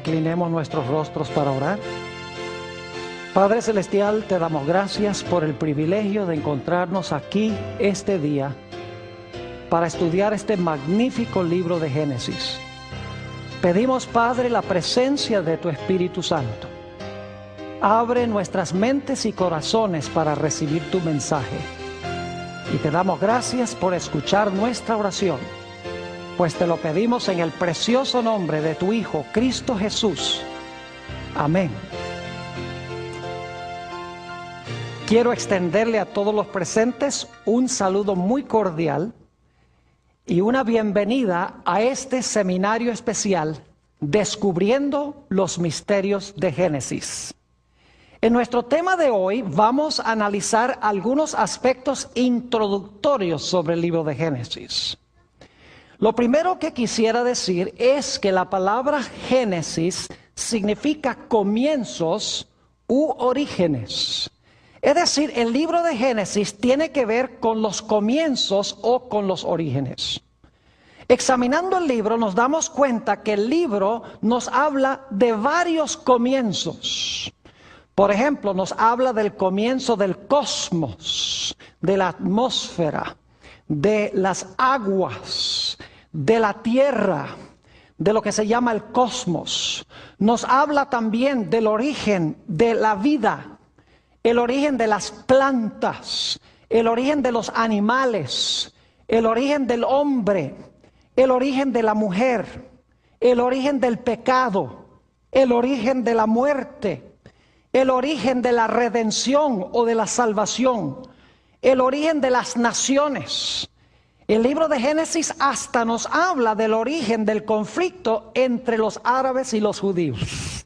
inclinemos nuestros rostros para orar. Padre Celestial, te damos gracias por el privilegio de encontrarnos aquí este día para estudiar este magnífico libro de Génesis. Pedimos, Padre, la presencia de tu Espíritu Santo. Abre nuestras mentes y corazones para recibir tu mensaje. Y te damos gracias por escuchar nuestra oración, pues te lo pedimos en el precioso nombre de tu Hijo, Cristo Jesús. Amén. Quiero extenderle a todos los presentes un saludo muy cordial y una bienvenida a este seminario especial, Descubriendo los Misterios de Génesis. En nuestro tema de hoy vamos a analizar algunos aspectos introductorios sobre el libro de Génesis. Lo primero que quisiera decir es que la palabra Génesis significa comienzos u orígenes. Es decir, el libro de Génesis tiene que ver con los comienzos o con los orígenes. Examinando el libro nos damos cuenta que el libro nos habla de varios comienzos. Por ejemplo, nos habla del comienzo del cosmos, de la atmósfera, de las aguas, de la tierra, de lo que se llama el cosmos. Nos habla también del origen de la vida, el origen de las plantas, el origen de los animales, el origen del hombre, el origen de la mujer, el origen del pecado, el origen de la muerte, el origen de la redención o de la salvación, el origen de las naciones. El libro de Génesis hasta nos habla del origen del conflicto entre los árabes y los judíos.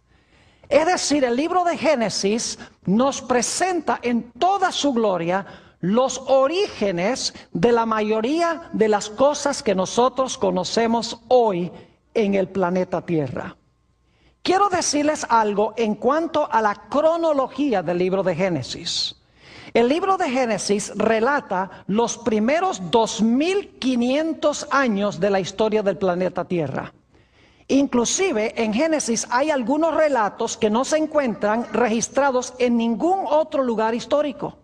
Es decir, el libro de Génesis nos presenta en toda su gloria los orígenes de la mayoría de las cosas que nosotros conocemos hoy en el planeta Tierra. Quiero decirles algo en cuanto a la cronología del libro de Génesis. El libro de Génesis relata los primeros 2500 años de la historia del planeta Tierra. Inclusive en Génesis hay algunos relatos que no se encuentran registrados en ningún otro lugar histórico.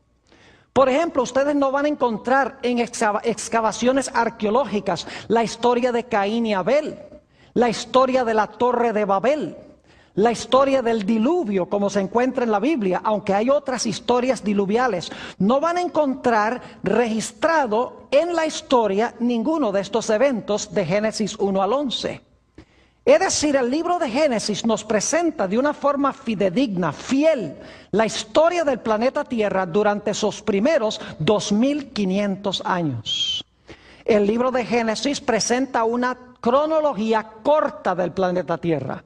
Por ejemplo, ustedes no van a encontrar en excavaciones arqueológicas la historia de Caín y Abel, la historia de la Torre de Babel, la historia del diluvio como se encuentra en la Biblia, aunque hay otras historias diluviales. No van a encontrar registrado en la historia ninguno de estos eventos de Génesis 1 al 11. Es decir, el libro de Génesis nos presenta de una forma fidedigna, fiel, la historia del planeta Tierra durante sus primeros 2500 años. El libro de Génesis presenta una cronología corta del planeta Tierra.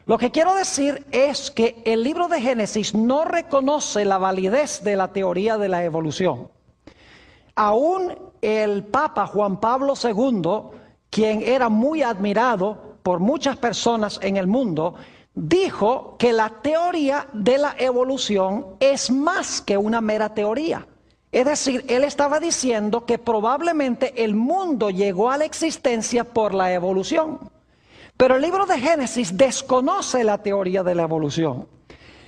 Lo que quiero decir es que el libro de Génesis no reconoce la validez de la teoría de la evolución. Aún el Papa Juan Pablo II, quien era muy admirado por muchas personas en el mundo, dijo que la teoría de la evolución es más que una mera teoría. Es decir, él estaba diciendo que probablemente el mundo llegó a la existencia por la evolución. Pero el libro de Génesis desconoce la teoría de la evolución.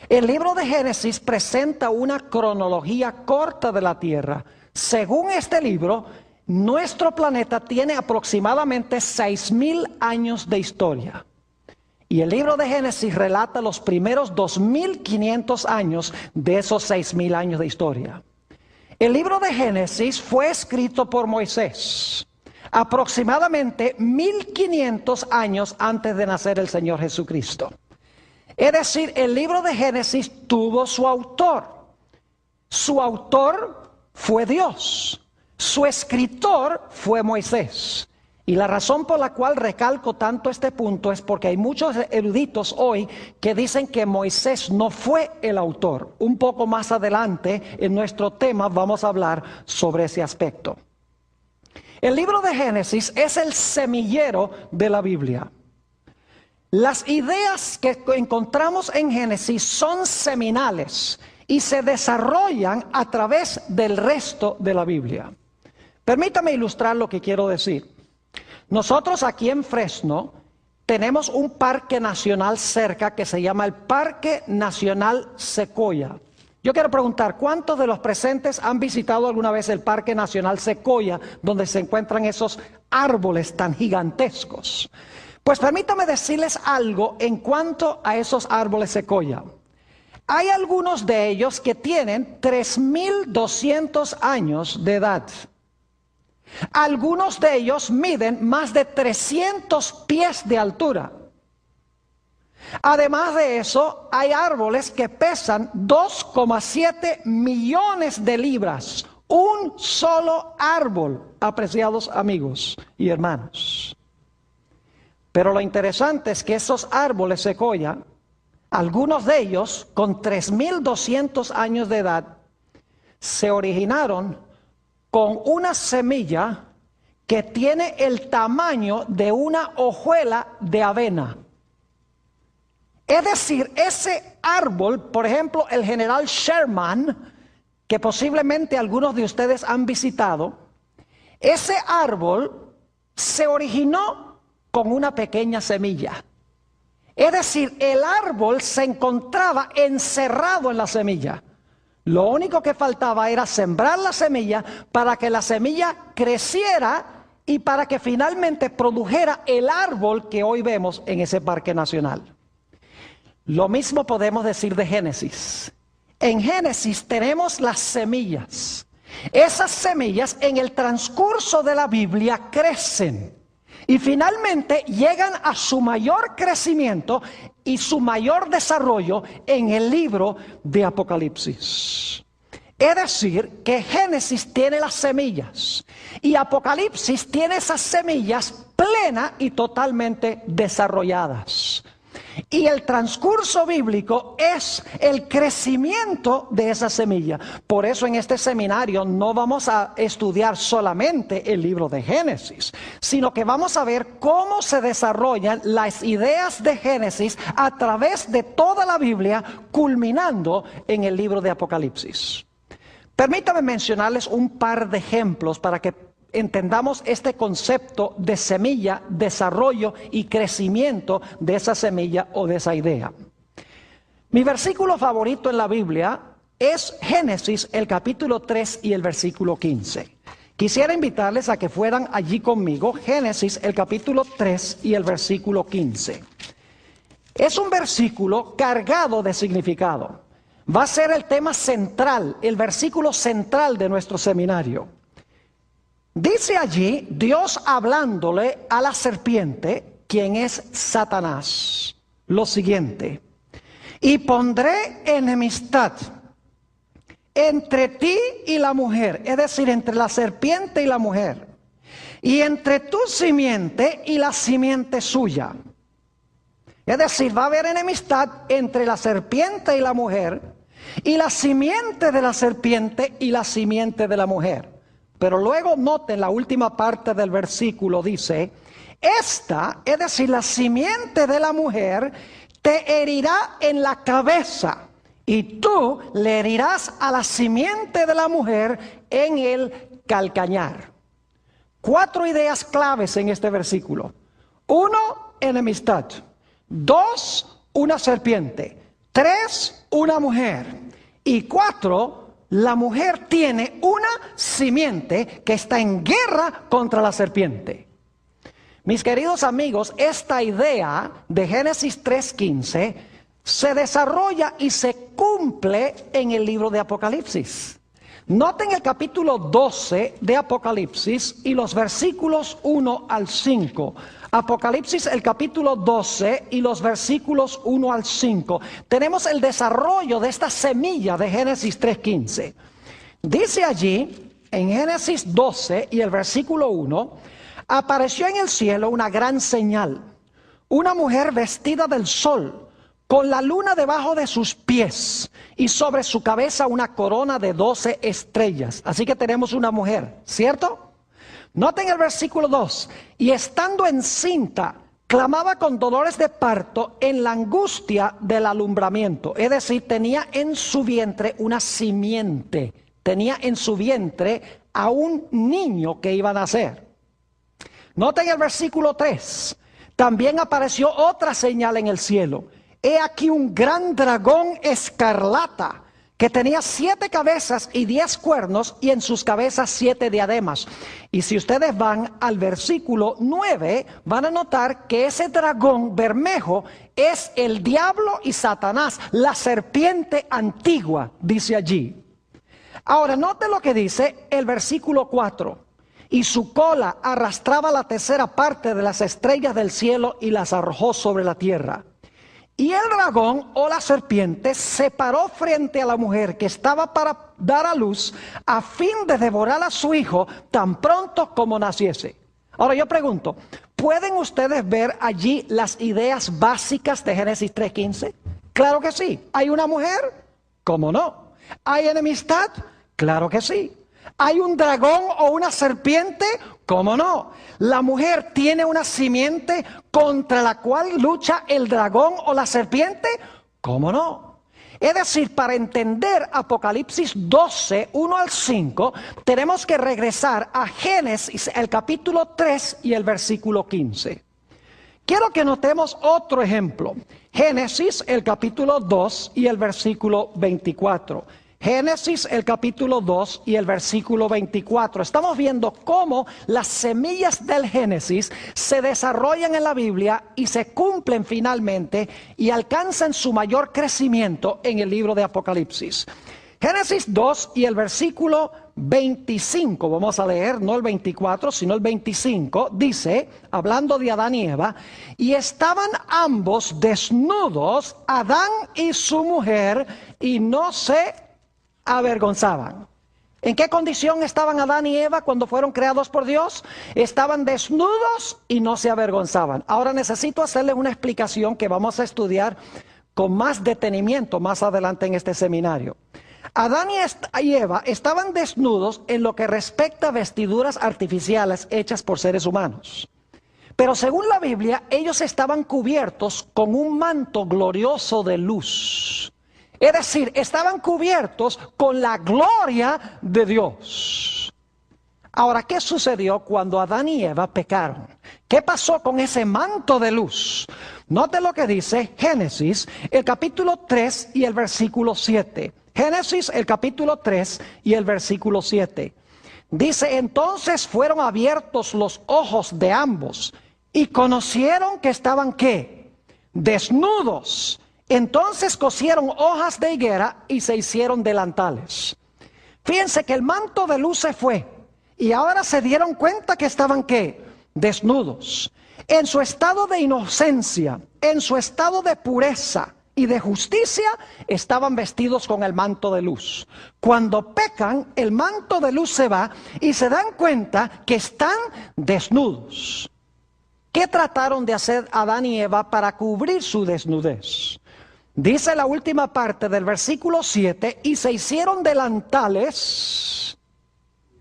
El libro de Génesis presenta una cronología corta de la Tierra. Según este libro, nuestro planeta tiene aproximadamente 6000 años de historia. Y el libro de Génesis relata los primeros 2500 años de esos 6000 años de historia. El libro de Génesis fue escrito por Moisés aproximadamente 1500 años antes de nacer el Señor Jesucristo. Es decir, el libro de Génesis tuvo su autor. Su autor fue Dios. Su escritor fue Moisés. Y la razón por la cual recalco tanto este punto es porque hay muchos eruditos hoy que dicen que Moisés no fue el autor. Un poco más adelante en nuestro tema vamos a hablar sobre ese aspecto. El libro de Génesis es el semillero de la Biblia. Las ideas que encontramos en Génesis son seminales y se desarrollan a través del resto de la Biblia. Permítame ilustrar lo que quiero decir. Nosotros aquí en Fresno tenemos un parque nacional cerca que se llama el Parque Nacional Sequoia. Yo quiero preguntar, ¿cuántos de los presentes han visitado alguna vez el Parque Nacional Sequoia, donde se encuentran esos árboles tan gigantescos? Pues permítame decirles algo en cuanto a esos árboles Sequoia. Hay algunos de ellos que tienen 3.200 años de edad. Algunos de ellos miden más de 300 pies de altura. Además de eso, hay árboles que pesan 2,7 millones de libras. Un solo árbol, apreciados amigos y hermanos. Pero lo interesante es que esos árboles Sequoia, algunos de ellos con 3.200 años de edad, se originaron con una semilla que tiene el tamaño de una hojuela de avena. Es decir, ese árbol, por ejemplo, el general Sherman, que posiblemente algunos de ustedes han visitado, ese árbol se originó con una pequeña semilla. Es decir, el árbol se encontraba encerrado en la semilla. Lo único que faltaba era sembrar la semilla para que la semilla creciera y para que finalmente produjera el árbol que hoy vemos en ese parque nacional. Lo mismo podemos decir de Génesis. En Génesis tenemos las semillas. Esas semillas en el transcurso de la Biblia crecen y finalmente llegan a su mayor crecimiento y su mayor desarrollo en el libro de Apocalipsis. Es decir, que Génesis tiene las semillas y Apocalipsis tiene esas semillas plenas y totalmente desarrolladas. Y el transcurso bíblico es el crecimiento de esa semilla. Por eso en este seminario no vamos a estudiar solamente el libro de Génesis, sino que vamos a ver cómo se desarrollan las ideas de Génesis a través de toda la Biblia, culminando en el libro de Apocalipsis. Permítame mencionarles un par de ejemplos para que entendamos este concepto de semilla, desarrollo y crecimiento de esa semilla o de esa idea. Mi versículo favorito en la Biblia es Génesis, el capítulo 3 y el versículo 15. Quisiera invitarles a que fueran allí conmigo, Génesis, el capítulo 3 y el versículo 15. Es un versículo cargado de significado. Va a ser el tema central, el versículo central de nuestro seminario. Dice allí Dios hablándole a la serpiente, quien es Satanás, lo siguiente: y pondré enemistad entre ti y la mujer, es decir, entre la serpiente y la mujer, y entre tu simiente y la simiente suya. Es decir, va a haber enemistad entre la serpiente y la mujer, y la simiente de la serpiente y la simiente de la mujer. Pero luego noten la última parte del versículo, dice: esta, es decir, la simiente de la mujer, te herirá en la cabeza, y tú le herirás a la simiente de la mujer en el calcañar. 4 ideas claves en este versículo. 1, enemistad. 2, una serpiente. 3, una mujer. Y 4, la mujer tiene una simiente que está en guerra contra la serpiente. Mis queridos amigos, esta idea de Génesis 3:15 se desarrolla y se cumple en el libro de Apocalipsis. Noten el capítulo 12 de Apocalipsis y los versículos 1 al 5. Apocalipsis, el capítulo 12 y los versículos 1 al 5. Tenemos el desarrollo de esta semilla de Génesis 3:15. Dice allí, en Génesis 12 y el versículo 1, apareció en el cielo una gran señal, una mujer vestida del sol, con la luna debajo de sus pies y sobre su cabeza una corona de 12 estrellas. Así que tenemos una mujer, ¿cierto? Noten el versículo 2. Y estando encinta, clamaba con dolores de parto en la angustia del alumbramiento. Es decir, tenía en su vientre una simiente. Tenía en su vientre a un niño que iba a nacer. Noten el versículo 3. También apareció otra señal en el cielo. He aquí un gran dragón escarlata, que tenía 7 cabezas y 10 cuernos, y en sus cabezas 7 diademas. Y si ustedes van al versículo 9, van a notar que ese dragón bermejo es el diablo y Satanás, la serpiente antigua, dice allí. Ahora, note lo que dice el versículo 4. Y su cola arrastraba la tercera parte de las estrellas del cielo y las arrojó sobre la tierra. Y el dragón o la serpiente se paró frente a la mujer que estaba para dar a luz, a fin de devorar a su hijo tan pronto como naciese. Ahora yo pregunto, ¿pueden ustedes ver allí las ideas básicas de Génesis 3:15? Claro que sí. ¿Hay una mujer? ¿Cómo no? ¿Hay enemistad? Claro que sí. ¿Hay un dragón o una serpiente? ¿Cómo no? ¿La mujer tiene una simiente contra la cual lucha el dragón o la serpiente? ¿Cómo no? Es decir, para entender Apocalipsis 12, 1 al 5, tenemos que regresar a Génesis, el capítulo 3 y el versículo 15. Quiero que notemos otro ejemplo. Génesis, el capítulo 2 y el versículo 24. Génesis, el capítulo 2 y el versículo 24. Estamos viendo cómo las semillas del Génesis se desarrollan en la Biblia y se cumplen finalmente y alcanzan su mayor crecimiento en el libro de Apocalipsis. Génesis 2 y el versículo 25, vamos a leer, no el 24, sino el 25, dice, hablando de Adán y Eva, y estaban ambos desnudos, Adán y su mujer, y no se avergonzaban. ¿En qué condición estaban Adán y Eva cuando fueron creados por Dios? Estaban desnudos y no se avergonzaban. Ahora necesito hacerles una explicación que vamos a estudiar con más detenimiento más adelante en este seminario. Adán y Eva estaban desnudos en lo que respecta a vestiduras artificiales hechas por seres humanos. Pero según la Biblia, ellos estaban cubiertos con un manto glorioso de luz. Es decir, estaban cubiertos con la gloria de Dios. Ahora, ¿qué sucedió cuando Adán y Eva pecaron? ¿Qué pasó con ese manto de luz? Note lo que dice Génesis, el capítulo 3 y el versículo 7. Génesis, el capítulo 3 y el versículo 7. Dice, entonces fueron abiertos los ojos de ambos y conocieron que estaban, ¿qué? Desnudos. Entonces cosieron hojas de higuera y se hicieron delantales. Fíjense que el manto de luz se fue y ahora se dieron cuenta que estaban, ¿qué? Desnudos. En su estado de inocencia, en su estado de pureza y de justicia, estaban vestidos con el manto de luz. Cuando pecan, el manto de luz se va y se dan cuenta que están desnudos. ¿Qué trataron de hacer Adán y Eva para cubrir su desnudez? Dice la última parte del versículo 7, y se hicieron delantales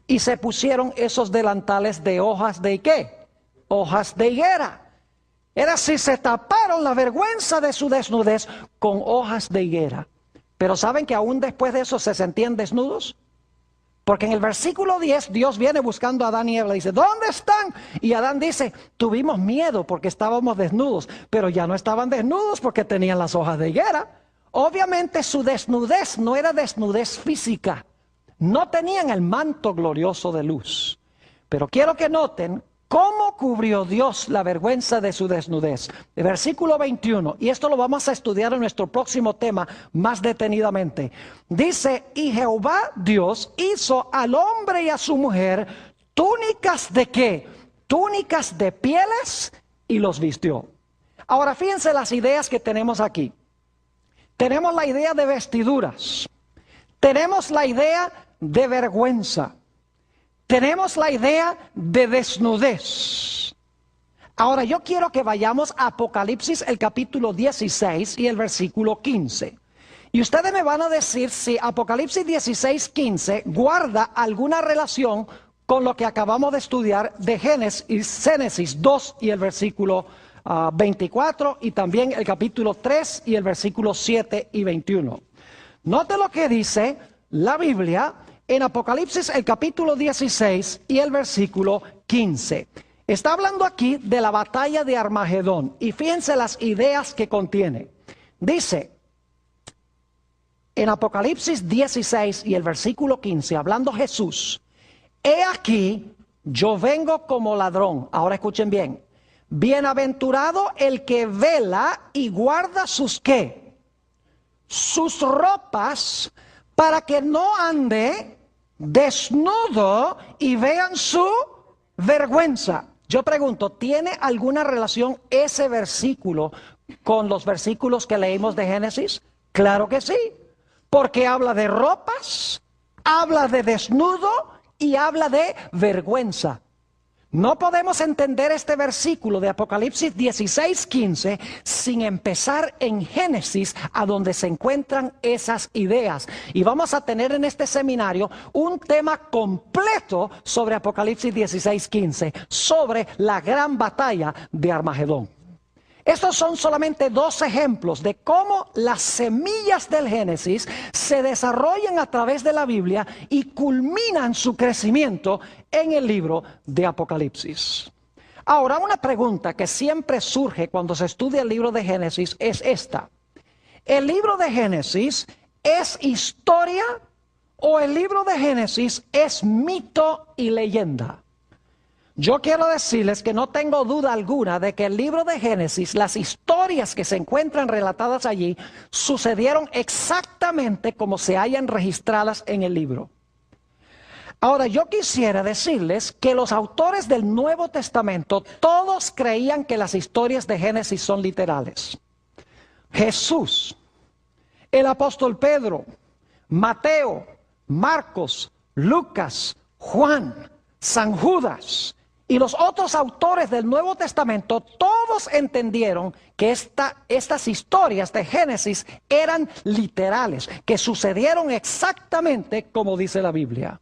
y se pusieron esos delantales de hojas de ¿qué? Hojas de higuera. Es decir, se taparon la vergüenza de su desnudez con hojas de higuera. Pero ¿saben que aún después de eso se sentían desnudos? Porque en el versículo 10 Dios viene buscando a Adán y Eva y dice, ¿dónde están? Y Adán dice, tuvimos miedo porque estábamos desnudos, pero ya no estaban desnudos porque tenían las hojas de higuera. Obviamente su desnudez no era desnudez física, no tenían el manto glorioso de luz. Pero quiero que noten cómo cubrió Dios la vergüenza de su desnudez. El versículo 21, y esto lo vamos a estudiar en nuestro próximo tema más detenidamente. Dice, y Jehová Dios hizo al hombre y a su mujer túnicas de ¿qué? Túnicas de pieles y los vistió. Ahora fíjense las ideas que tenemos aquí. Tenemos la idea de vestiduras. Tenemos la idea de vergüenza. Tenemos la idea de desnudez. Ahora yo quiero que vayamos a Apocalipsis, el capítulo 16 y el versículo 15. Y ustedes me van a decir si Apocalipsis 16, 15 guarda alguna relación con lo que acabamos de estudiar de Génesis 2 y el versículo 24 y también el capítulo 3 y el versículo 7 y 21. Note lo que dice la Biblia en Apocalipsis el capítulo 16 y el versículo 15. Está hablando aquí de la batalla de Armagedón. Y fíjense las ideas que contiene. Dice, en Apocalipsis 16 y el versículo 15, hablando Jesús, he aquí, yo vengo como ladrón. Ahora escuchen bien. Bienaventurado el que vela y guarda sus ¿qué? Sus ropas, para que no ande desnudo y vean su vergüenza. Yo pregunto, ¿tiene alguna relación ese versículo con los versículos que leímos de Génesis? Claro que sí, porque habla de ropas, habla de desnudo y habla de vergüenza. No podemos entender este versículo de Apocalipsis 16:15 sin empezar en Génesis, a donde se encuentran esas ideas. Y vamos a tener en este seminario un tema completo sobre Apocalipsis 16:15, sobre la gran batalla de Armagedón. Estos son solamente dos ejemplos de cómo las semillas del Génesis se desarrollan a través de la Biblia y culminan su crecimiento en el libro de Apocalipsis. Ahora, una pregunta que siempre surge cuando se estudia el libro de Génesis es esta. ¿El libro de Génesis es historia o el libro de Génesis es mito y leyenda? Yo quiero decirles que no tengo duda alguna de que el libro de Génesis, las historias que se encuentran relatadas allí, sucedieron exactamente como se hallan registradas en el libro. Ahora, yo quisiera decirles que los autores del Nuevo Testamento, todos creían que las historias de Génesis son literales. Jesús, el apóstol Pedro, Mateo, Marcos, Lucas, Juan, San Judas y los otros autores del Nuevo Testamento, todos entendieron que estas historias de Génesis eran literales, que sucedieron exactamente como dice la Biblia.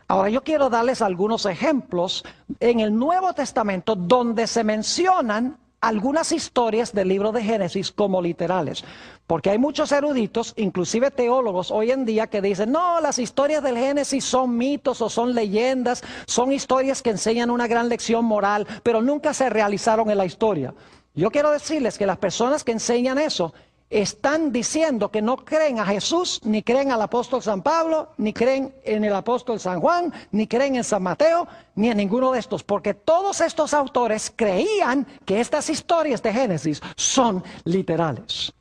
Ahora yo quiero darles algunos ejemplos en el Nuevo Testamento donde se mencionan algunas historias del libro de Génesis como literales. Porque hay muchos eruditos, inclusive teólogos hoy en día, que dicen, no, las historias del Génesis son mitos o son leyendas, son historias que enseñan una gran lección moral, pero nunca se realizaron en la historia. Yo quiero decirles que las personas que enseñan eso están diciendo que no creen a Jesús, ni creen al apóstol San Pablo, ni creen en el apóstol San Juan, ni creen en San Mateo, ni en ninguno de estos, porque todos estos autores creían que estas historias de Génesis son literales.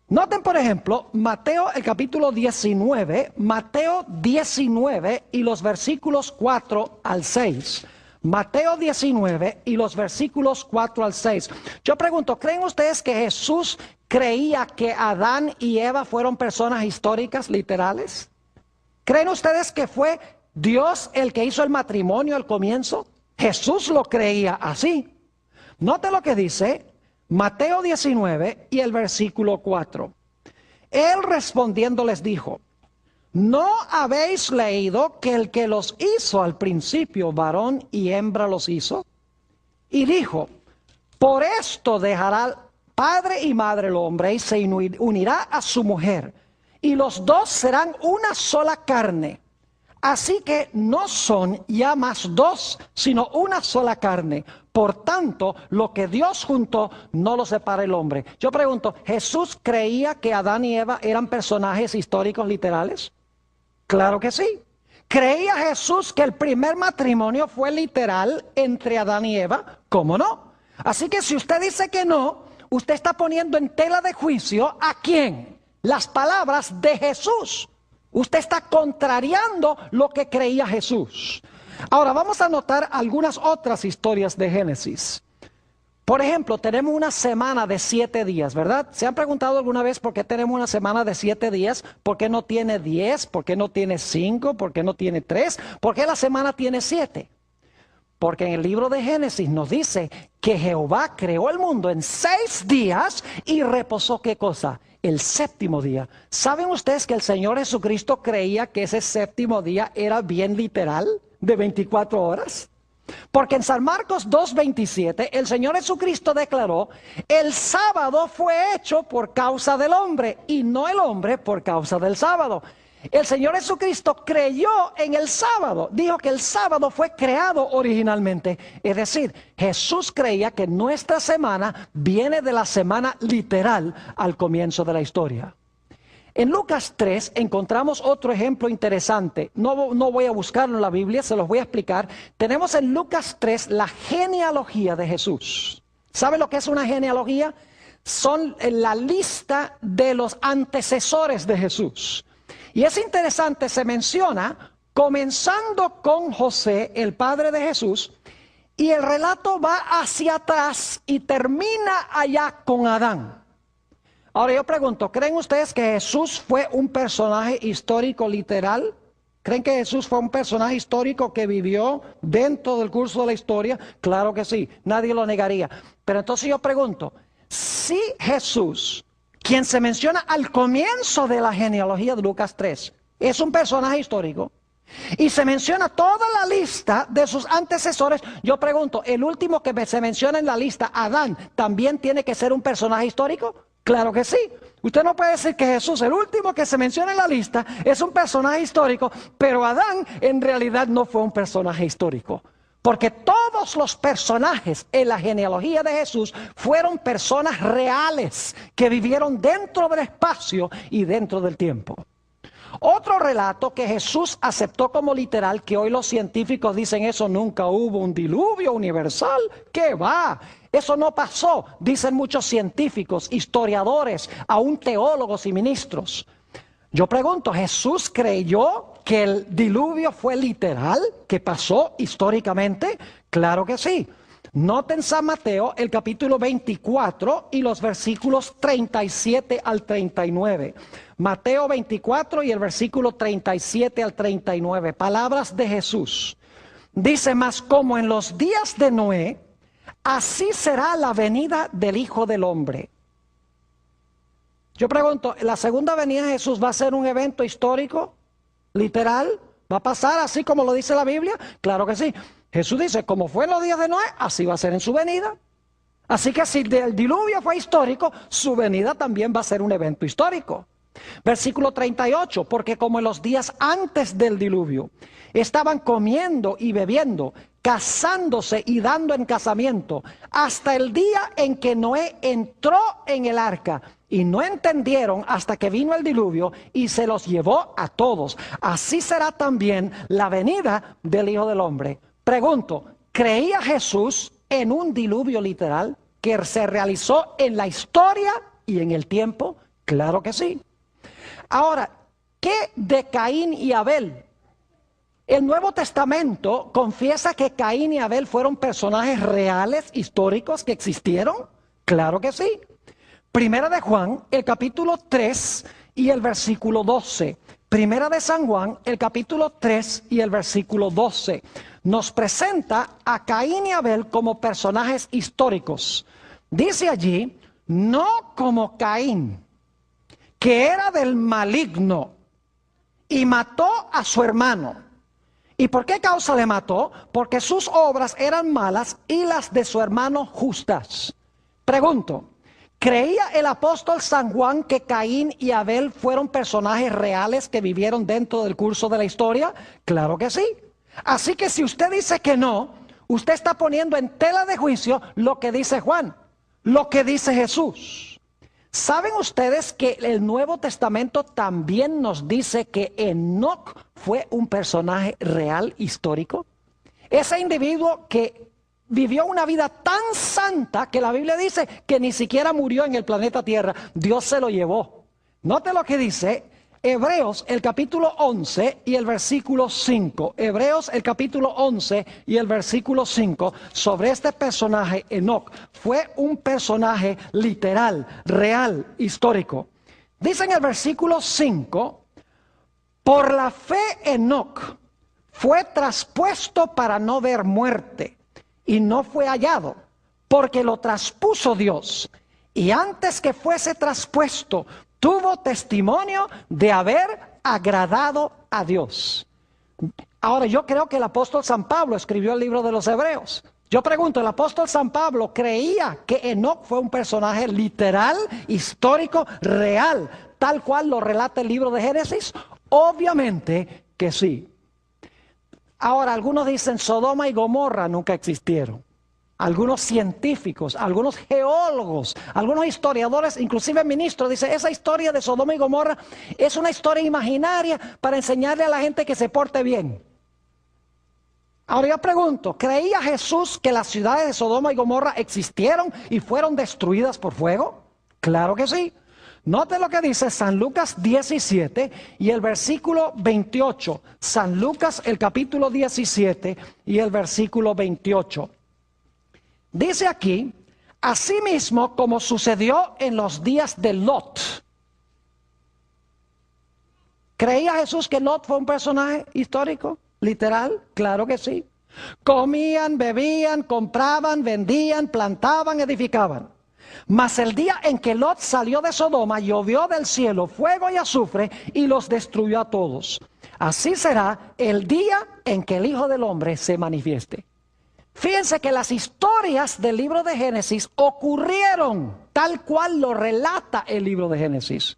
Noten, por ejemplo, Mateo el capítulo 19, Mateo 19 y los versículos 4 al 6. Mateo 19 y los versículos 4 al 6. Yo pregunto, ¿creen ustedes que Jesús creía que Adán y Eva fueron personas históricas, literales? ¿Creen ustedes que fue Dios el que hizo el matrimonio al comienzo? Jesús lo creía así. Note lo que dice Mateo 19 y el versículo 4. Él respondiendo les dijo, ¿no habéis leído que el que los hizo al principio, varón y hembra los hizo? Y dijo, por esto dejará padre y madre el hombre y se unirá a su mujer, y los dos serán una sola carne. Así que no son ya más dos, sino una sola carne. Por tanto, lo que Dios juntó, no lo separa el hombre. Yo pregunto, ¿Jesús creía que Adán y Eva eran personajes históricos literales? Claro que sí. ¿Creía Jesús que el primer matrimonio fue literal entre Adán y Eva? ¿Cómo no? Así que si usted dice que no, usted está poniendo en tela de juicio ¿a quién? Las palabras de Jesús. Usted está contrariando lo que creía Jesús. Ahora vamos a notar algunas otras historias de Génesis. Por ejemplo, tenemos una semana de 7 días, ¿verdad? ¿Se han preguntado alguna vez por qué tenemos una semana de 7 días? ¿Por qué no tiene 10? ¿Por qué no tiene 5? ¿Por qué no tiene 3? ¿Por qué la semana tiene 7? Porque en el libro de Génesis nos dice que Jehová creó el mundo en 6 días y reposó, ¿qué cosa? El séptimo día. ¿Saben ustedes que el Señor Jesucristo creía que ese séptimo día era bien literal, de 24 horas? Porque en San Marcos 2:27 el Señor Jesucristo declaró, el sábado fue hecho por causa del hombre y no el hombre por causa del sábado. El Señor Jesucristo creyó en el sábado. Dijo que el sábado fue creado originalmente. Es decir, Jesús creía que nuestra semana viene de la semana literal al comienzo de la historia. En Lucas 3 encontramos otro ejemplo interesante. No voy a buscarlo en la Biblia, se los voy a explicar. Tenemos en Lucas 3 la genealogía de Jesús. ¿Sabe lo que es una genealogía? Son la lista de los antecesores de Jesús. Y es interesante, se menciona, comenzando con José, el padre de Jesús, y el relato va hacia atrás y termina allá con Adán. Ahora yo pregunto, ¿creen ustedes que Jesús fue un personaje histórico literal? ¿Creen que Jesús fue un personaje histórico que vivió dentro del curso de la historia? Claro que sí, nadie lo negaría. Pero entonces yo pregunto, si Jesús, quien se menciona al comienzo de la genealogía de Lucas 3, es un personaje histórico, y se menciona toda la lista de sus antecesores, yo pregunto, ¿el último que se menciona en la lista, Adán, también tiene que ser un personaje histórico? Claro que sí. Usted no puede decir que Jesús, el último que se menciona en la lista, es un personaje histórico, pero Adán en realidad no fue un personaje histórico. Porque todos los personajes en la genealogía de Jesús fueron personas reales que vivieron dentro del espacio y dentro del tiempo. Otro relato que Jesús aceptó como literal, que hoy los científicos dicen eso, nunca hubo un diluvio universal, ¿qué va? Eso no pasó, dicen muchos científicos, historiadores, aún teólogos y ministros. Yo pregunto, ¿Jesús creyó que el diluvio fue literal, que pasó históricamente? Claro que sí. Noten San Mateo, el capítulo 24 y los versículos 37 al 39. Mateo 24 y el versículo 37 al 39. Palabras de Jesús. Dice, mas como en los días de Noé, así será la venida del Hijo del Hombre. Yo pregunto, ¿la segunda venida de Jesús va a ser un evento histórico, literal? ¿Va a pasar así como lo dice la Biblia? Claro que sí. Jesús dice, como fue en los días de Noé, así va a ser en su venida. Así que si el diluvio fue histórico, su venida también va a ser un evento histórico. Versículo 38, porque como en los días antes del diluvio, estaban comiendo y bebiendo, casándose y dando en casamiento, hasta el día en que Noé entró en el arca, y no entendieron hasta que vino el diluvio y se los llevó a todos. Así será también la venida del Hijo del Hombre. Pregunto, ¿creía Jesús en un diluvio literal que se realizó en la historia y en el tiempo? Claro que sí. Ahora, ¿qué de Caín y Abel? El Nuevo Testamento confiesa que Caín y Abel fueron personajes reales, históricos, que existieron. Claro que sí. Primera de Juan, el capítulo 3 y el versículo 12. Primera de San Juan, el capítulo 3 y el versículo 12. Nos presenta a Caín y Abel como personajes históricos. Dice allí, no como Caín, que era del maligno y mató a su hermano. ¿Y por qué causa le mató? Porque sus obras eran malas y las de su hermano justas. Pregunto, ¿creía el apóstol San Juan que Caín y Abel fueron personajes reales que vivieron dentro del curso de la historia? Claro que sí. Así que si usted dice que no, usted está poniendo en tela de juicio lo que dice Juan, lo que dice Jesús. ¿Saben ustedes que el Nuevo Testamento también nos dice que Enoc fue un personaje real, histórico? Ese individuo que vivió una vida tan santa que la Biblia dice que ni siquiera murió en el planeta Tierra. Dios se lo llevó. Note lo que dice Hebreos el capítulo 11 y el versículo 5. Hebreos el capítulo 11 y el versículo 5 sobre este personaje Enoc. Fue un personaje literal, real, histórico. Dice en el versículo 5, por la fe Enoc fue traspuesto para no ver muerte y no fue hallado, porque lo traspuso Dios. Y antes que fuese traspuesto, tuvo testimonio de haber agradado a Dios. Ahora, yo creo que el apóstol San Pablo escribió el libro de los Hebreos. Yo pregunto, ¿el apóstol San Pablo creía que Enoc fue un personaje literal, histórico, real, tal cual lo relata el libro de Génesis? Obviamente que sí. Ahora, algunos dicen Sodoma y Gomorra nunca existieron. Algunos científicos, algunos geólogos, algunos historiadores, inclusive ministros, dicen esa historia de Sodoma y Gomorra es una historia imaginaria para enseñarle a la gente que se porte bien. Ahora yo pregunto, ¿creía Jesús que las ciudades de Sodoma y Gomorra existieron y fueron destruidas por fuego? Claro que sí. Note lo que dice San Lucas 17 y el versículo 28. San Lucas, el capítulo 17 y el versículo 28. Dice aquí, asimismo como sucedió en los días de Lot. ¿Creía Jesús que Lot fue un personaje histórico? ¿Literal? Claro que sí. Comían, bebían, compraban, vendían, plantaban, edificaban. Mas el día en que Lot salió de Sodoma, llovió del cielo fuego y azufre y los destruyó a todos. Así será el día en que el Hijo del Hombre se manifieste. Fíjense que las historias del libro de Génesis ocurrieron tal cual lo relata el libro de Génesis.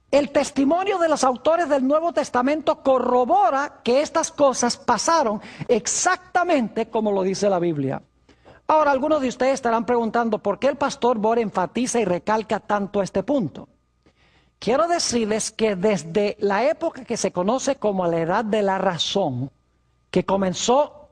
El testimonio de los autores del Nuevo Testamento corrobora que estas cosas pasaron exactamente como lo dice la Biblia. Ahora, algunos de ustedes estarán preguntando por qué el pastor Bor enfatiza y recalca tanto este punto. Quiero decirles que desde la época que se conoce como la Edad de la Razón, que comenzó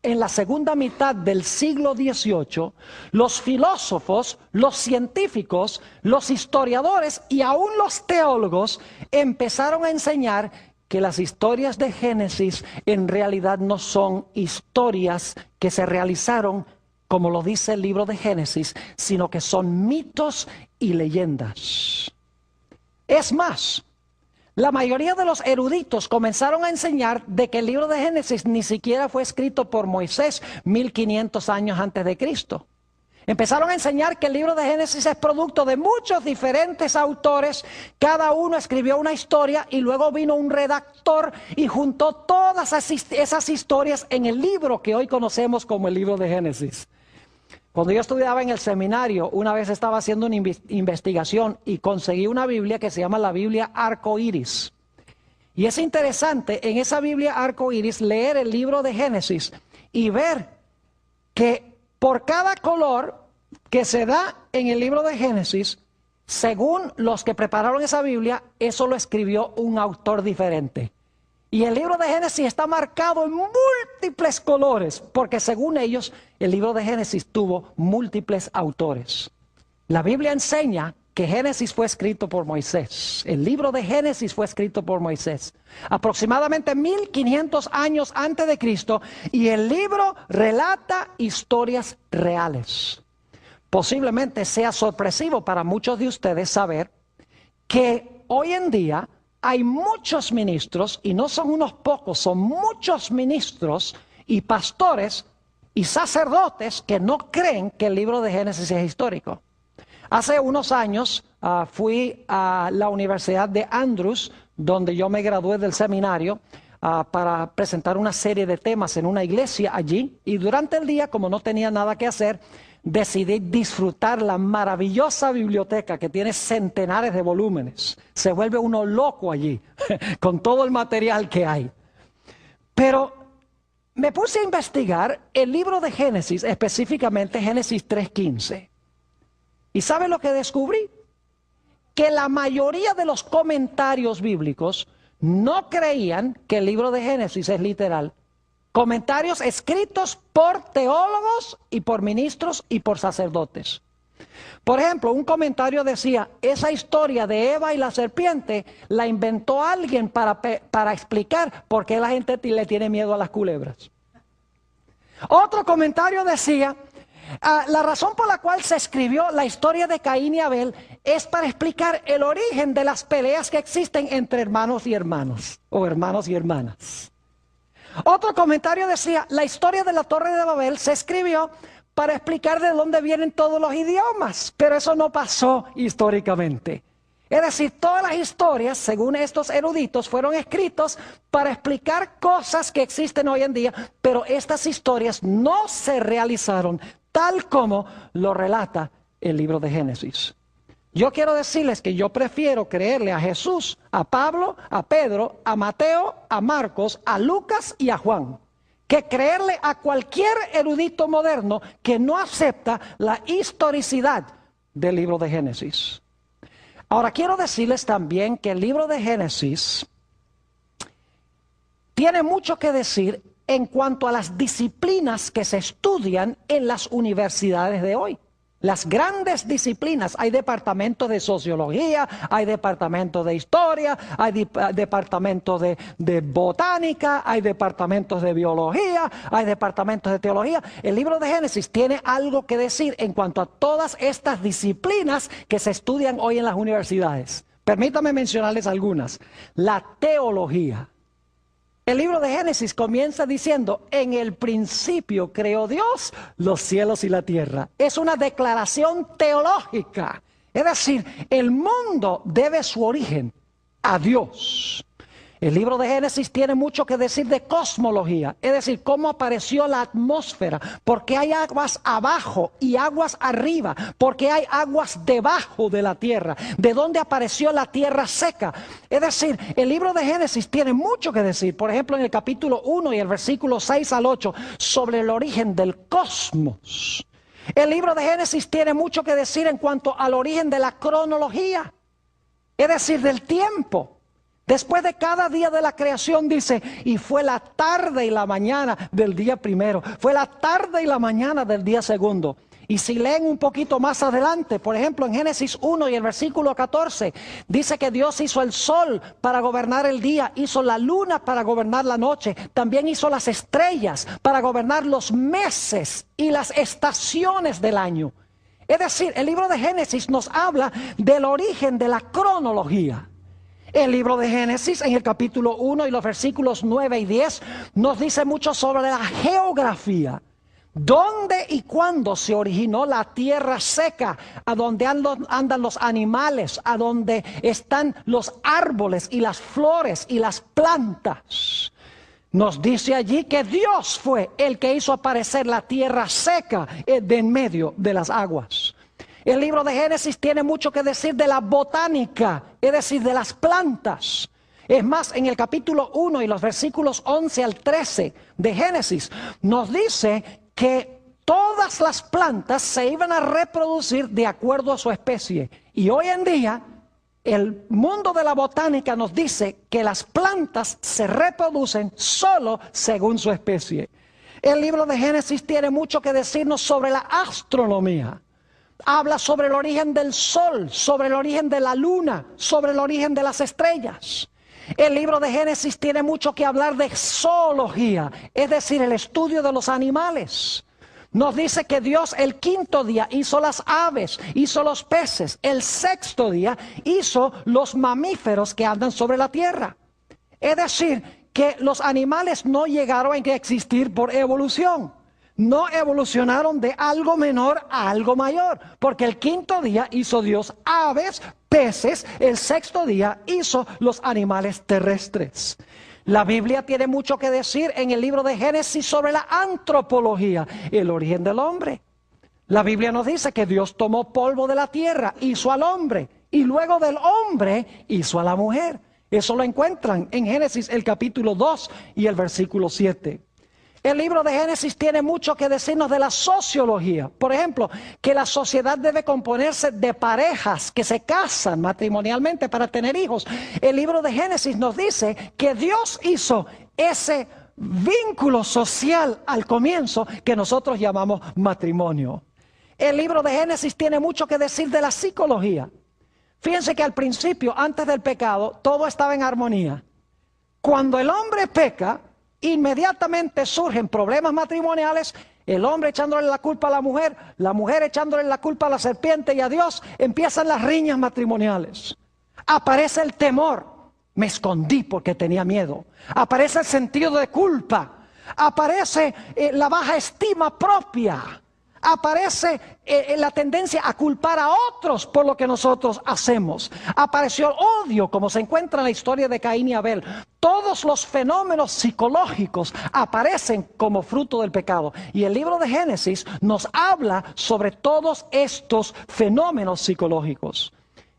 en la segunda mitad del siglo XVIII, los filósofos, los científicos, los historiadores y aún los teólogos empezaron a enseñar que las historias de Génesis en realidad no son historias que se realizaron como lo dice el libro de Génesis, sino que son mitos y leyendas. Es más, la mayoría de los eruditos comenzaron a enseñar de que el libro de Génesis ni siquiera fue escrito por Moisés 1500 años antes de Cristo. Empezaron a enseñar que el libro de Génesis es producto de muchos diferentes autores, cada uno escribió una historia y luego vino un redactor y juntó todas esas historias en el libro que hoy conocemos como el libro de Génesis. Cuando yo estudiaba en el seminario, una vez estaba haciendo una investigación y conseguí una Biblia que se llama la Biblia Arco Iris. Y es interesante en esa Biblia Arco Iris leer el libro de Génesis y ver que por cada color que se da en el libro de Génesis, según los que prepararon esa Biblia, eso lo escribió un autor diferente. Y el libro de Génesis está marcado en múltiples colores, porque según ellos, el libro de Génesis tuvo múltiples autores. La Biblia enseña que Génesis fue escrito por Moisés. El libro de Génesis fue escrito por Moisés, aproximadamente 1500 años antes de Cristo, y el libro relata historias reales. Posiblemente sea sorpresivo para muchos de ustedes saber que hoy en día hay muchos ministros, y no son unos pocos, son muchos ministros y pastores y sacerdotes que no creen que el libro de Génesis es histórico. Hace unos años fui a la Universidad de Andrews, donde yo me gradué del seminario, para presentar una serie de temas en una iglesia allí. Y durante el día, como no tenía nada que hacer, decidí disfrutar la maravillosa biblioteca que tiene centenares de volúmenes. Se vuelve uno loco allí, con todo el material que hay. Pero me puse a investigar el libro de Génesis, específicamente Génesis 3:15. ¿Y sabe lo que descubrí? Que la mayoría de los comentarios bíblicos no creían que el libro de Génesis es literal. Comentarios escritos por teólogos y por ministros y por sacerdotes. Por ejemplo, un comentario decía, esa historia de Eva y la serpiente la inventó alguien para explicar por qué la gente le tiene miedo a las culebras. Otro comentario decía, la razón por la cual se escribió la historia de Caín y Abel es para explicar el origen de las peleas que existen entre hermanos y hermanos, o hermanos y hermanas. Otro comentario decía, la historia de la Torre de Babel se escribió para explicar de dónde vienen todos los idiomas, pero eso no pasó históricamente. Es decir, todas las historias, según estos eruditos, fueron escritos para explicar cosas que existen hoy en día, pero estas historias no se realizaron tal como lo relata el libro de Génesis. Yo quiero decirles que yo prefiero creerle a Jesús, a Pablo, a Pedro, a Mateo, a Marcos, a Lucas y a Juan, que creerle a cualquier erudito moderno que no acepta la historicidad del libro de Génesis. Ahora quiero decirles también que el libro de Génesis tiene mucho que decir en cuanto a las disciplinas que se estudian en las universidades de hoy. Las grandes disciplinas, hay departamentos de sociología, hay departamentos de historia, hay departamentos de botánica, hay departamentos de biología, hay departamentos de teología. El libro de Génesis tiene algo que decir en cuanto a todas estas disciplinas que se estudian hoy en las universidades. Permítanme mencionarles algunas. La teología. El libro de Génesis comienza diciendo, en el principio creó Dios los cielos y la tierra. Es una declaración teológica. Es decir, el mundo debe su origen a Dios. El libro de Génesis tiene mucho que decir de cosmología, es decir, cómo apareció la atmósfera, porque hay aguas abajo y aguas arriba, porque hay aguas debajo de la tierra, de dónde apareció la tierra seca. Es decir, el libro de Génesis tiene mucho que decir, por ejemplo en el capítulo 1 y el versículo 6 al 8, sobre el origen del cosmos. El libro de Génesis tiene mucho que decir en cuanto al origen de la cronología, es decir, del tiempo. Después de cada día de la creación dice, y fue la tarde y la mañana del día primero, fue la tarde y la mañana del día segundo. Y si leen un poquito más adelante, por ejemplo en Génesis 1 y el versículo 14, dice que Dios hizo el sol para gobernar el día, hizo la luna para gobernar la noche, también hizo las estrellas para gobernar los meses y las estaciones del año. Es decir, el libro de Génesis nos habla del origen de la cronología. El libro de Génesis en el capítulo 1 y los versículos 9 y 10 nos dice mucho sobre la geografía. ¿Dónde y cuándo se originó la tierra seca? A donde andan los animales, a donde están los árboles y las flores y las plantas. Nos dice allí que Dios fue el que hizo aparecer la tierra seca de en medio de las aguas. El libro de Génesis tiene mucho que decir de la botánica, es decir, de las plantas. Es más, en el capítulo 1 y los versículos 11 al 13 de Génesis, nos dice que todas las plantas se iban a reproducir de acuerdo a su especie. Y hoy en día, el mundo de la botánica nos dice que las plantas se reproducen solo según su especie. El libro de Génesis tiene mucho que decirnos sobre la astronomía. Habla sobre el origen del sol, sobre el origen de la luna, sobre el origen de las estrellas. El libro de Génesis tiene mucho que hablar de zoología, es decir, el estudio de los animales. Nos dice que Dios el quinto día hizo las aves, hizo los peces. El sexto día hizo los mamíferos que andan sobre la tierra. Es decir, que los animales no llegaron a existir por evolución. No evolucionaron de algo menor a algo mayor, porque el quinto día hizo Dios aves, peces, el sexto día hizo los animales terrestres. La Biblia tiene mucho que decir en el libro de Génesis sobre la antropología, el origen del hombre. La Biblia nos dice que Dios tomó polvo de la tierra, hizo al hombre, y luego del hombre hizo a la mujer. Eso lo encuentran en Génesis el capítulo 2 y el versículo 7. El libro de Génesis tiene mucho que decirnos de la sociología. Por ejemplo, que la sociedad debe componerse de parejas que se casan matrimonialmente para tener hijos. El libro de Génesis nos dice que Dios hizo ese vínculo social al comienzo que nosotros llamamos matrimonio. El libro de Génesis tiene mucho que decir de la psicología. Fíjense que al principio, antes del pecado, todo estaba en armonía. Cuando el hombre peca, inmediatamente surgen problemas matrimoniales, el hombre echándole la culpa a la mujer echándole la culpa a la serpiente y a Dios, empiezan las riñas matrimoniales. Aparece el temor, me escondí porque tenía miedo. Aparece el sentido de culpa, aparece la baja estima propia, aparece la tendencia a culpar a otros por lo que nosotros hacemos. Apareció el odio, como se encuentra en la historia de Caín y Abel. Todos los fenómenos psicológicos aparecen como fruto del pecado. Y el libro de Génesis nos habla sobre todos estos fenómenos psicológicos.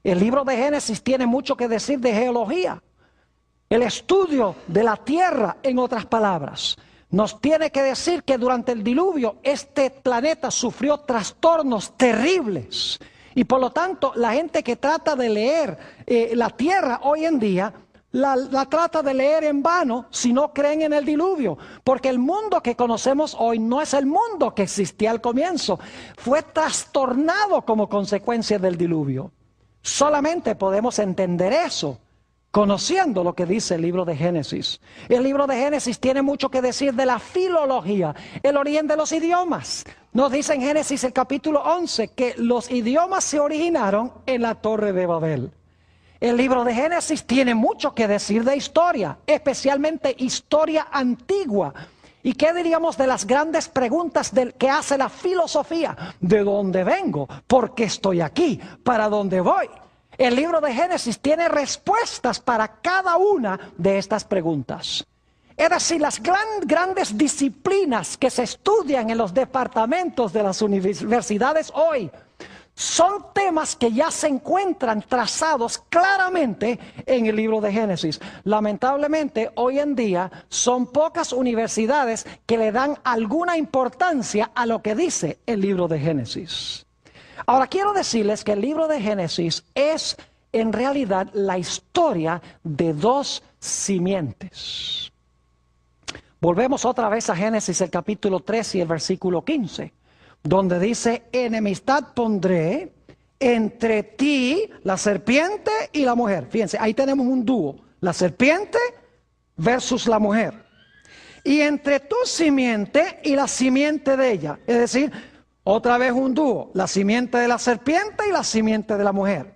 El libro de Génesis tiene mucho que decir de geología. El estudio de la tierra, en otras palabras, nos tiene que decir que durante el diluvio este planeta sufrió trastornos terribles. Y por lo tanto, la gente que trata de leer la tierra hoy en día, la trata de leer en vano si no creen en el diluvio. Porque el mundo que conocemos hoy no es el mundo que existía al comienzo. Fue trastornado como consecuencia del diluvio. Solamente podemos entender eso conociendo lo que dice el libro de Génesis. El libro de Génesis tiene mucho que decir de la filología, el origen de los idiomas. Nos dice en Génesis el capítulo 11 que los idiomas se originaron en la Torre de Babel. El libro de Génesis tiene mucho que decir de historia, especialmente historia antigua. ¿Y qué diríamos de las grandes preguntas que hace la filosofía? ¿De dónde vengo? ¿Por qué estoy aquí? ¿Para dónde voy? El libro de Génesis tiene respuestas para cada una de estas preguntas. Es decir, las grandes disciplinas que se estudian en los departamentos de las universidades hoy son temas que ya se encuentran trazados claramente en el libro de Génesis. Lamentablemente, hoy en día son pocas universidades que le dan alguna importancia a lo que dice el libro de Génesis. Ahora quiero decirles que el libro de Génesis es en realidad la historia de dos simientes. Volvemos otra vez a Génesis el capítulo 3 y el versículo 15, donde dice: enemistad pondré entre ti, la serpiente, y la mujer. Fíjense, ahí tenemos un dúo, la serpiente versus la mujer. Y entre tu simiente y la simiente de ella, es decir, otra vez un dúo, la simiente de la serpiente y la simiente de la mujer.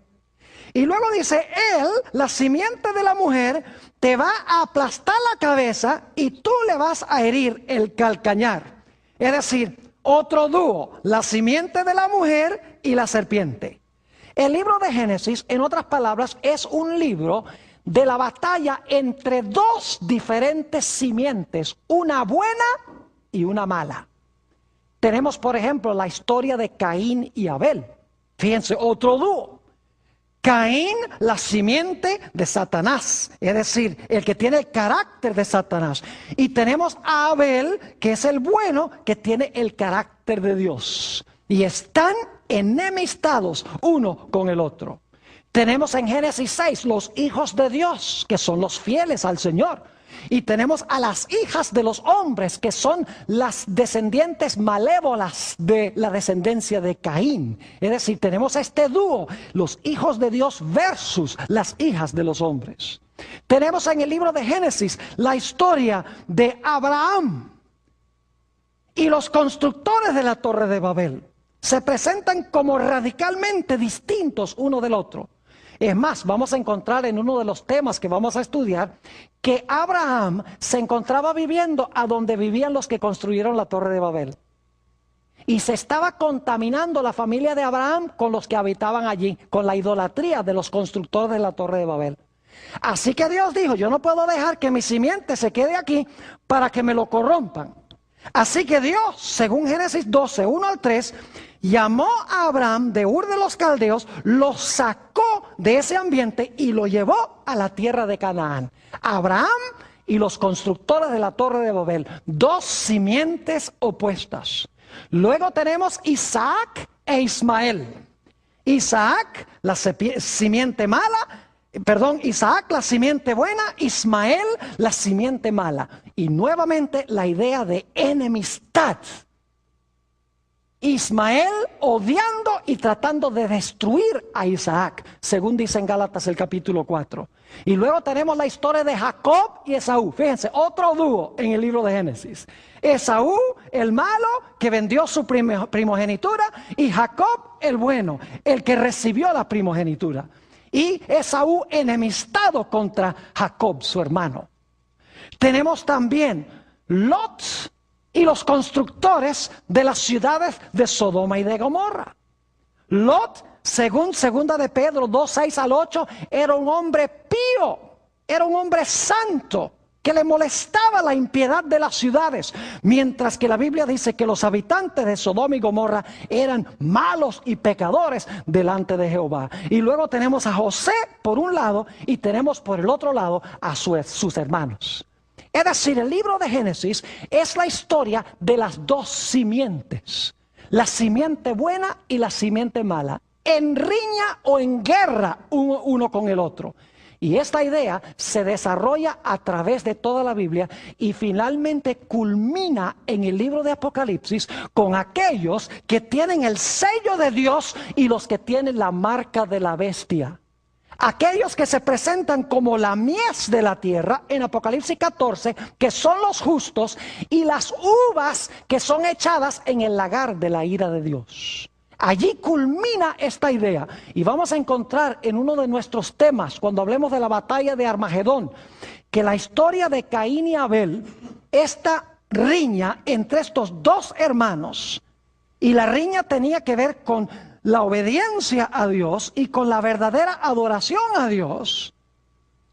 Y luego dice, él, la simiente de la mujer, te va a aplastar la cabeza y tú le vas a herir el calcañar. Es decir, otro dúo, la simiente de la mujer y la serpiente. El libro de Génesis, en otras palabras, es un libro de la batalla entre dos diferentes simientes, una buena y una mala. Tenemos, por ejemplo, la historia de Caín y Abel. Fíjense, otro dúo. Caín, la simiente de Satanás, es decir, el que tiene el carácter de Satanás. Y tenemos a Abel, que es el bueno, que tiene el carácter de Dios. Y están enemistados uno con el otro. Tenemos en Génesis 6 los hijos de Dios, que son los fieles al Señor. Y tenemos a las hijas de los hombres, que son las descendientes malévolas de la descendencia de Caín. Es decir, tenemos este dúo, los hijos de Dios versus las hijas de los hombres. Tenemos en el libro de Génesis la historia de Abraham y los constructores de la Torre de Babel. Se presentan como radicalmente distintos uno del otro. Es más, vamos a encontrar en uno de los temas que vamos a estudiar que Abraham se encontraba viviendo a donde vivían los que construyeron la Torre de Babel. Y se estaba contaminando la familia de Abraham con los que habitaban allí, con la idolatría de los constructores de la Torre de Babel. Así que Dios dijo, yo no puedo dejar que mi simiente se quede aquí para que me lo corrompan. Así que Dios, según Génesis 12, 1 al 3, llamó a Abraham de Ur de los Caldeos, lo sacó de ese ambiente y lo llevó a la tierra de Canaán. Abraham y los constructores de la Torre de Babel, dos simientes opuestas. Luego tenemos Isaac e Ismael. Isaac, la simiente mala, Isaac, la simiente buena, Ismael, la simiente mala. Y nuevamente la idea de enemistad. Ismael odiando y tratando de destruir a Isaac, según dice en Gálatas el capítulo 4. Y luego tenemos la historia de Jacob y Esaú. Fíjense, otro dúo en el libro de Génesis. Esaú, el malo, que vendió su primogenitura, y Jacob, el bueno, el que recibió la primogenitura. Y Esaú enemistado contra Jacob, su hermano. Tenemos también Lot y los constructores de las ciudades de Sodoma y de Gomorra. Lot, según segunda de Pedro 2, 6 al 8, era un hombre pío, era un hombre santo. que le molestaba la impiedad de las ciudades, mientras que la Biblia dice que los habitantes de Sodoma y Gomorra eran malos y pecadores delante de Jehová. Y luego tenemos a José por un lado y tenemos por el otro lado a sus hermanos. Es decir, el libro de Génesis es la historia de las dos simientes, la simiente buena y la simiente mala, en riña o en guerra uno con el otro. Y esta idea se desarrolla a través de toda la Biblia y finalmente culmina en el libro de Apocalipsis con aquellos que tienen el sello de Dios y los que tienen la marca de la bestia. Aquellos que se presentan como la mies de la tierra en Apocalipsis 14, que son los justos, y las uvas que son echadas en el lagar de la ira de Dios. Allí culmina esta idea y vamos a encontrar en uno de nuestros temas, cuando hablemos de la batalla de Armagedón, que la historia de Caín y Abel, esta riña entre estos dos hermanos, y la riña tenía que ver con la obediencia a Dios y con la verdadera adoración a Dios.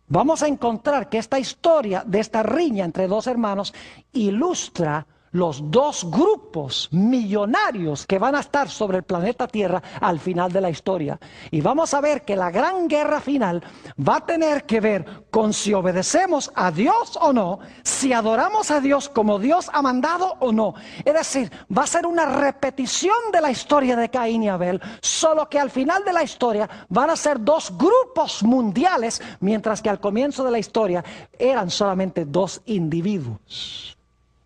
Vamos a encontrar que esta historia de esta riña entre dos hermanos ilustra los dos grupos millonarios que van a estar sobre el planeta Tierra al final de la historia. Y vamos a ver que la gran guerra final va a tener que ver con si obedecemos a Dios o no, si adoramos a Dios como Dios ha mandado o no. Es decir, va a ser una repetición de la historia de Caín y Abel, solo que al final de la historia van a ser dos grupos mundiales, mientras que al comienzo de la historia eran solamente dos individuos.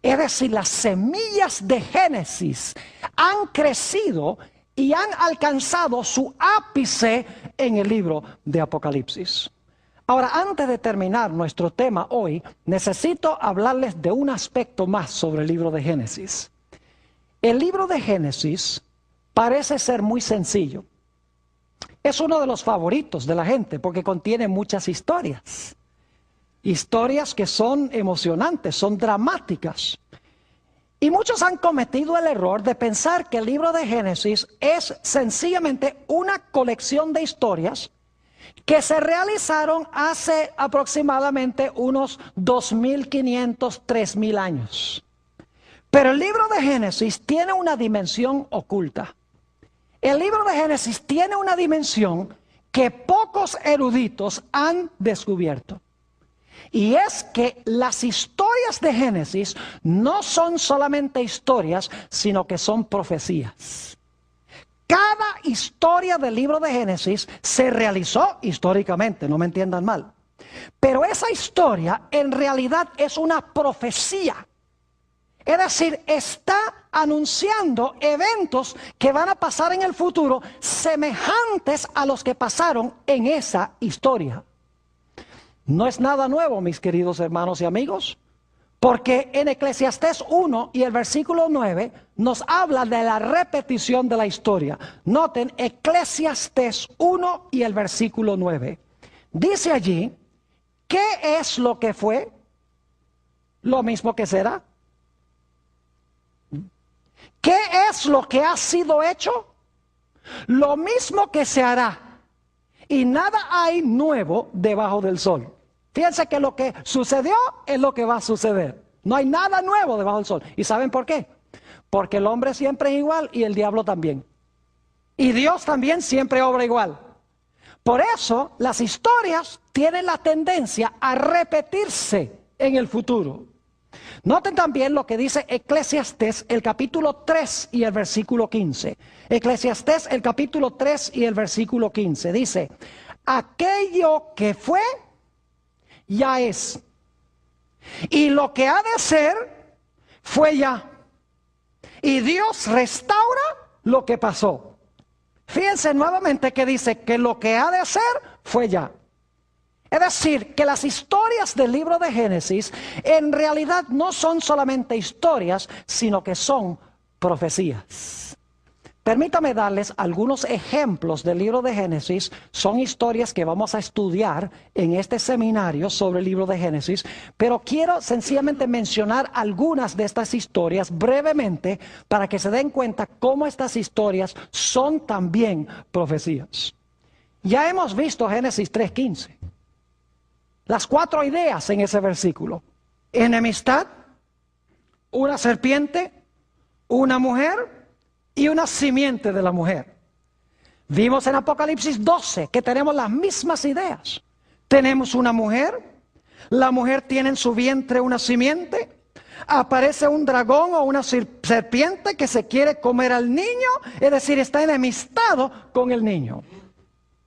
Es decir, las semillas de Génesis han crecido y han alcanzado su ápice en el libro de Apocalipsis. Ahora, antes de terminar nuestro tema hoy, necesito hablarles de un aspecto más sobre el libro de Génesis. El libro de Génesis parece ser muy sencillo. Es uno de los favoritos de la gente porque contiene muchas historias. Historias que son emocionantes, son dramáticas. Y muchos han cometido el error de pensar que el libro de Génesis es sencillamente una colección de historias que se realizaron hace aproximadamente unos 2.500, 3.000 años. Pero el libro de Génesis tiene una dimensión oculta. El libro de Génesis tiene una dimensión que pocos eruditos han descubierto. Y es que las historias de Génesis no son solamente historias, sino que son profecías. Cada historia del libro de Génesis se realizó históricamente, no me entiendan mal. Pero esa historia en realidad es una profecía. Es decir, está anunciando eventos que van a pasar en el futuro semejantes a los que pasaron en esa historia. No es nada nuevo, mis queridos hermanos y amigos, porque en Eclesiastés 1 y el versículo 9 nos habla de la repetición de la historia. Noten Eclesiastés 1 y el versículo 9. Dice allí, ¿qué es lo que fue? Lo mismo que será. ¿Qué es lo que ha sido hecho? Lo mismo que se hará. Y nada hay nuevo debajo del sol. Fíjense que lo que sucedió es lo que va a suceder. No hay nada nuevo debajo del sol. ¿Y saben por qué? Porque el hombre siempre es igual y el diablo también. Y Dios también siempre obra igual. Por eso las historias tienen la tendencia a repetirse en el futuro. Noten también lo que dice Eclesiastés, el capítulo 3 y el versículo 15. Eclesiastés, el capítulo 3 y el versículo 15. Dice, aquello que fue, ya es. Y lo que ha de ser, fue ya. Y Dios restaura lo que pasó. Fíjense nuevamente que dice que lo que ha de ser, fue ya. Es decir, que las historias del libro de Génesis en realidad no son solamente historias, sino que son profecías. Permítame darles algunos ejemplos del libro de Génesis. Son historias que vamos a estudiar en este seminario sobre el libro de Génesis, pero quiero sencillamente mencionar algunas de estas historias brevemente para que se den cuenta cómo estas historias son también profecías. Ya hemos visto Génesis 3:15. Las 4 ideas en ese versículo. enemistad, una serpiente, una mujer y una simiente de la mujer. Vimos en Apocalipsis 12 que tenemos las mismas ideas. Tenemos una mujer, la mujer tiene en su vientre una simiente, aparece un dragón o una serpiente que se quiere comer al niño, es decir, está enemistado con el niño.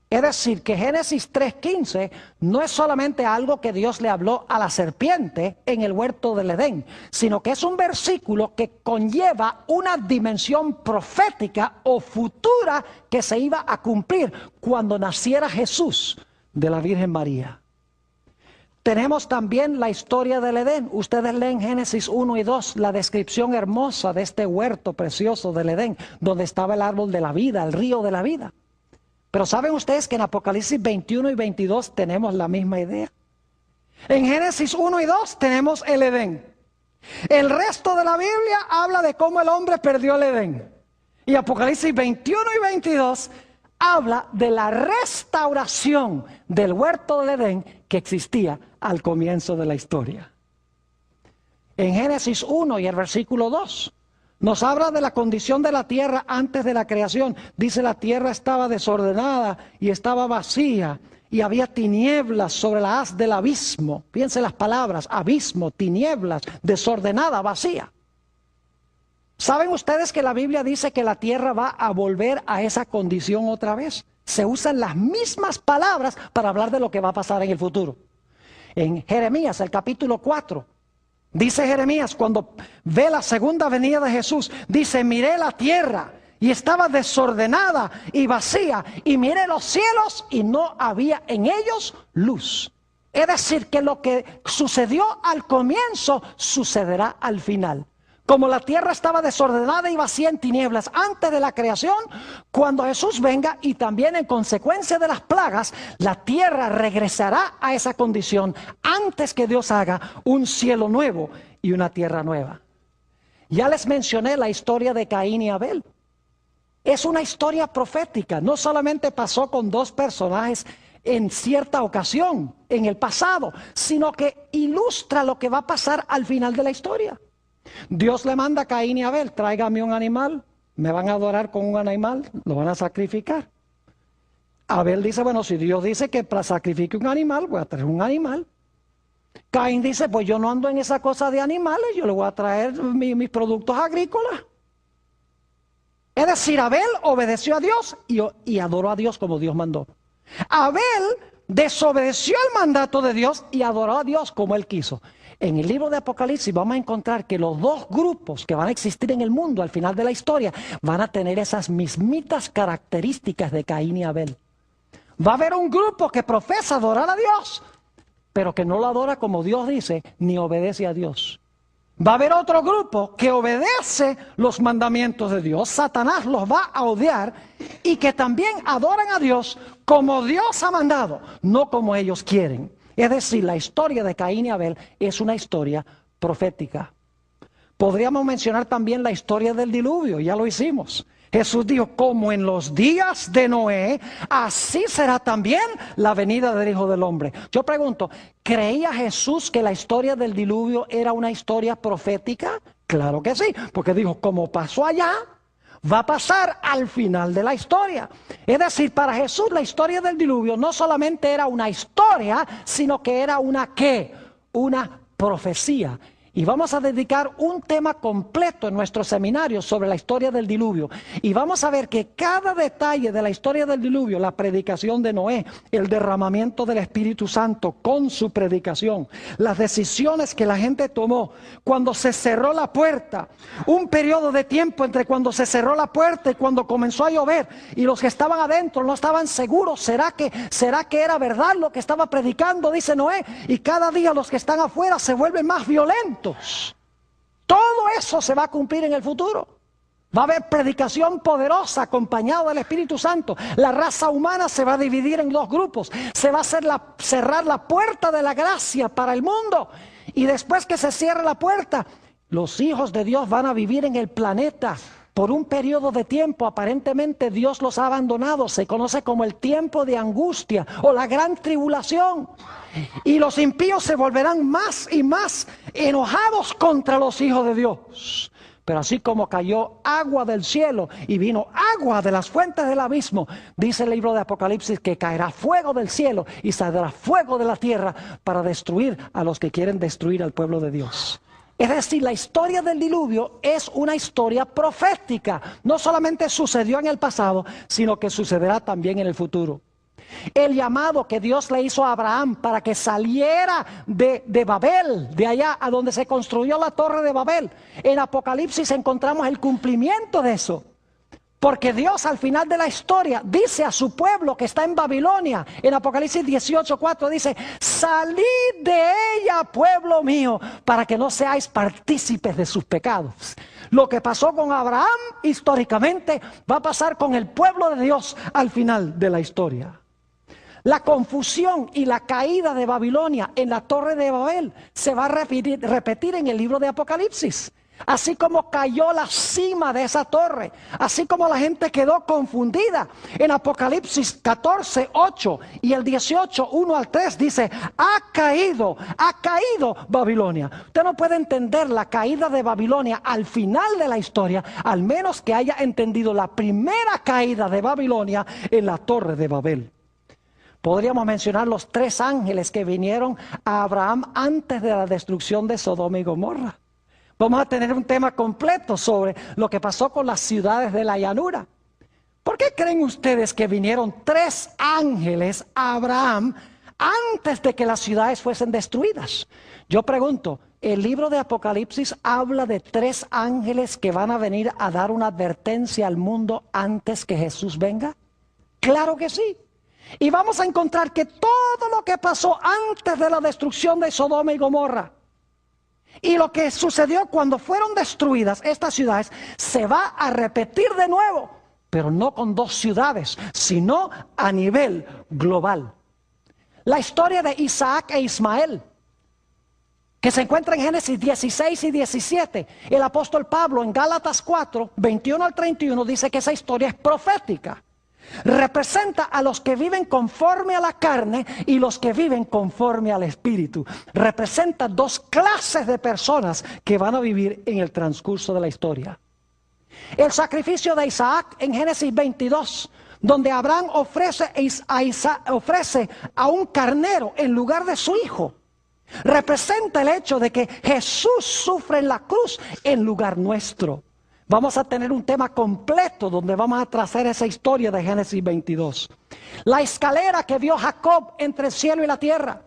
Es decir, que Génesis 3:15 no es solamente algo que Dios le habló a la serpiente en el huerto del Edén, sino que es un versículo que conlleva una dimensión profética o futura que se iba a cumplir cuando naciera Jesús de la Virgen María. Tenemos también la historia del Edén. Ustedes leen Génesis 1 y 2, la descripción hermosa de este huerto precioso del Edén, donde estaba el árbol de la vida, el río de la vida. Pero ¿saben ustedes que en Apocalipsis 21 y 22 tenemos la misma idea? En Génesis 1 y 2 tenemos el Edén. El resto de la Biblia habla de cómo el hombre perdió el Edén. Y Apocalipsis 21 y 22 habla de la restauración del huerto del Edén que existía al comienzo de la historia. En Génesis 1 y el versículo 2 nos habla de la condición de la tierra antes de la creación. Dice: la tierra estaba desordenada y estaba vacía, y había tinieblas sobre la haz del abismo. Piensen las palabras: abismo, tinieblas, desordenada, vacía. ¿Saben ustedes que la Biblia dice que la tierra va a volver a esa condición otra vez? Se usan las mismas palabras para hablar de lo que va a pasar en el futuro. En Jeremías, el capítulo 4, dice Jeremías, cuando ve la segunda venida de Jesús, dice: miré la tierra y estaba desordenada y vacía, y miré los cielos y no había en ellos luz. Es decir, que lo que sucedió al comienzo sucederá al final. Como la tierra estaba desordenada y vacía en tinieblas antes de la creación, cuando Jesús venga y también en consecuencia de las plagas, la tierra regresará a esa condición antes que Dios haga un cielo nuevo y una tierra nueva. Ya les mencioné la historia de Caín y Abel. Es una historia profética, no solamente pasó con dos personajes en cierta ocasión, en el pasado, sino que ilustra lo que va a pasar al final de la historia. Dios le manda a Caín y Abel: tráigame un animal, me van a adorar con un animal, lo van a sacrificar. Abel dice: bueno, si Dios dice que para sacrifique un animal, voy a traer un animal. Caín dice: pues yo no ando en esa cosa de animales, yo le voy a traer mis productos agrícolas. Es decir, Abel obedeció a Dios y adoró a Dios como Dios mandó. Abel desobedeció el mandato de Dios y adoró a Dios como él quiso. En el libro de Apocalipsis vamos a encontrar que los dos grupos que van a existir en el mundo al final de la historia van a tener esas mismitas características de Caín y Abel. Va a haber un grupo que profesa adorar a Dios, pero que no lo adora como Dios dice, ni obedece a Dios. Va a haber otro grupo que obedece los mandamientos de Dios. Satanás los va a odiar, y que también adoran a Dios como Dios ha mandado, no como ellos quieren. Es decir, la historia de Caín y Abel es una historia profética. Podríamos mencionar también la historia del diluvio, ya lo hicimos. Jesús dijo: como en los días de Noé, así será también la venida del Hijo del Hombre. Yo pregunto, ¿creía Jesús que la historia del diluvio era una historia profética? Claro que sí, porque dijo: como pasó allá, va a pasar al final de la historia. Es decir, para Jesús la historia del diluvio no solamente era una historia, sino que era una ¿qué? Una profecía. Y vamos a dedicar un tema completo en nuestro seminario sobre la historia del diluvio. Y vamos a ver que cada detalle de la historia del diluvio, la predicación de Noé, el derramamiento del Espíritu Santo con su predicación, las decisiones que la gente tomó cuando se cerró la puerta, un periodo de tiempo entre cuando se cerró la puerta y cuando comenzó a llover, y los que estaban adentro no estaban seguros: ¿será que era verdad lo que estaba predicando? Dice Noé, y cada día los que están afuera se vuelven más violentos. Todo eso se va a cumplir en el futuro. Va a haber predicación poderosa acompañada del Espíritu Santo. La raza humana se va a dividir en dos grupos. Se va a cerrar la puerta de la gracia para el mundo. Y después que se cierre la puerta, los hijos de Dios van a vivir en el planeta Por un periodo de tiempo aparentemente Dios los ha abandonado. Se conoce como el tiempo de angustia o la gran tribulación. Y los impíos se volverán más y más enojados contra los hijos de Dios. Pero así como cayó agua del cielo y vino agua de las fuentes del abismo, dice el libro de Apocalipsis que caerá fuego del cielo y saldrá fuego de la tierra para destruir a los que quieren destruir al pueblo de Dios. Es decir, la historia del diluvio es una historia profética. No solamente sucedió en el pasado, sino que sucederá también en el futuro. El llamado que Dios le hizo a Abraham para que saliera de Babel, de allá a donde se construyó la torre de Babel. En Apocalipsis encontramos el cumplimiento de eso. Porque Dios al final de la historia dice a su pueblo que está en Babilonia, en Apocalipsis 18:4 dice: salid de ella, pueblo mío, para que no seáis partícipes de sus pecados. Lo que pasó con Abraham históricamente va a pasar con el pueblo de Dios al final de la historia. La confusión y la caída de Babilonia en la torre de Babel se va a repetir en el libro de Apocalipsis. Así como cayó la cima de esa torre, así como la gente quedó confundida. En Apocalipsis 14:8 y el 18:1 al 3 dice: ha caído Babilonia. Usted no puede entender la caída de Babilonia al final de la historia, al menos que haya entendido la primera caída de Babilonia en la torre de Babel. Podríamos mencionar los 3 ángeles que vinieron a Abraham antes de la destrucción de Sodoma y Gomorra. Vamos a tener un tema completo sobre lo que pasó con las ciudades de la llanura. ¿Por qué creen ustedes que vinieron 3 ángeles a Abraham antes de que las ciudades fuesen destruidas? Yo pregunto, ¿el libro de Apocalipsis habla de 3 ángeles que van a venir a dar una advertencia al mundo antes que Jesús venga? Claro que sí. Y vamos a encontrar que todo lo que pasó antes de la destrucción de Sodoma y Gomorra y lo que sucedió cuando fueron destruidas estas ciudades se va a repetir de nuevo, pero no con 2 ciudades, sino a nivel global. La historia de Isaac e Ismael, que se encuentra en Génesis 16 y 17. El apóstol Pablo en Gálatas 4, 21 al 31 dice que esa historia es profética. Representa a los que viven conforme a la carne y los que viven conforme al espíritu. Representa 2 clases de personas que van a vivir en el transcurso de la historia. El sacrificio de Isaac en Génesis 22, donde Abraham ofrece a un carnero en lugar de su hijo, representa el hecho de que Jesús sufre en la cruz en lugar nuestro. Vamos a tener un tema completo donde vamos a trazar esa historia de Génesis 22. La escalera que vio Jacob entre el cielo y la tierra.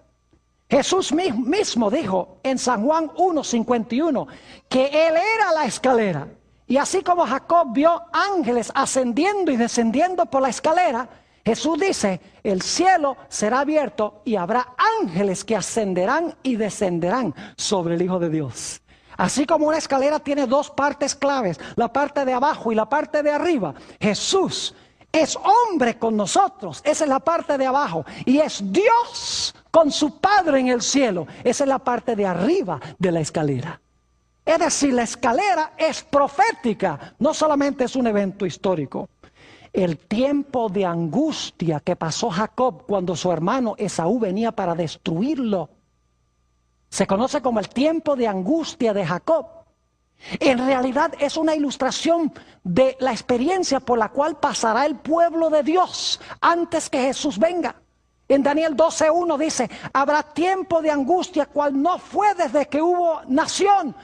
Jesús mismo dijo en San Juan 1:51 que Él era la escalera. Y así como Jacob vio ángeles ascendiendo y descendiendo por la escalera, Jesús dice: el cielo será abierto y habrá ángeles que ascenderán y descenderán sobre el Hijo de Dios. Así como una escalera tiene 2 partes claves, la parte de abajo y la parte de arriba, Jesús es hombre con nosotros, esa es la parte de abajo, y es Dios con su Padre en el cielo, esa es la parte de arriba de la escalera. Es decir, la escalera es profética, no solamente es un evento histórico. El tiempo de angustia que pasó Jacob cuando su hermano Esaú venía para destruirlo se conoce como el tiempo de angustia de Jacob. En realidad es una ilustración de la experiencia por la cual pasará el pueblo de Dios antes que Jesús venga. En Daniel 12:1 dice: habrá tiempo de angustia cual no fue desde que hubo nación,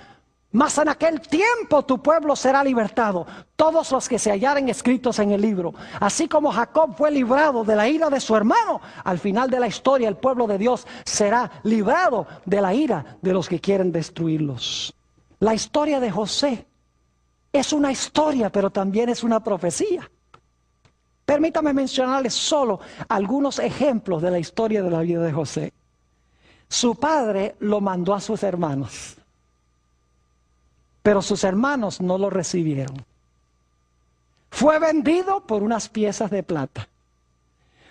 mas en aquel tiempo tu pueblo será libertado, todos los que se hallaren escritos en el libro. Así como Jacob fue librado de la ira de su hermano, al final de la historia el pueblo de Dios será librado de la ira de los que quieren destruirlos. La historia de José es una historia, pero también es una profecía. Permítame mencionarles solo algunos ejemplos de la historia de la vida de José. Su padre lo mandó a sus hermanos, pero sus hermanos no lo recibieron. Fue vendido por unas piezas de plata.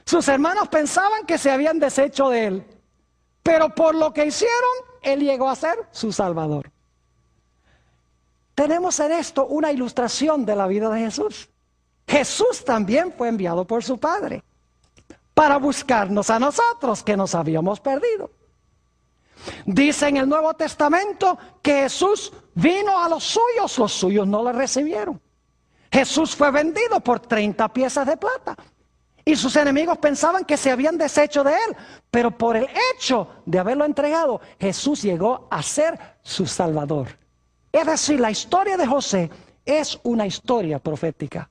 Sus hermanos pensaban que se habían deshecho de él, pero por lo que hicieron, él llegó a ser su salvador. tenemos en esto una ilustración de la vida de Jesús. Jesús también fue enviado por su Padre para buscarnos a nosotros que nos habíamos perdido. Dice en el Nuevo Testamento que Jesús vino a los suyos no le recibieron. Jesús fue vendido por 30 piezas de plata. Y sus enemigos pensaban que se habían deshecho de él. Pero por el hecho de haberlo entregado, Jesús llegó a ser su Salvador. Es decir, la historia de José es una historia profética.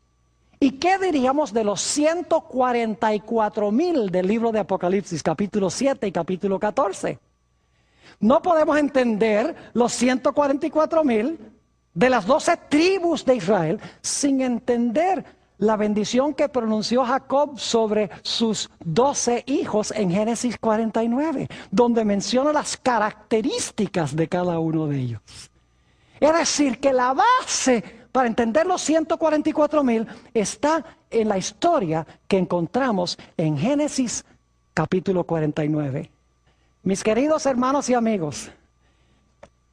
¿Y qué diríamos de los 144,000 del libro de Apocalipsis, capítulo 7 y capítulo 14? No podemos entender los 144,000 de las 12 tribus de Israel sin entender la bendición que pronunció Jacob sobre sus 12 hijos en Génesis 49, donde menciona las características de cada uno de ellos. Es decir, que la base para entender los 144,000 está en la historia que encontramos en Génesis capítulo 49. Mis queridos hermanos y amigos,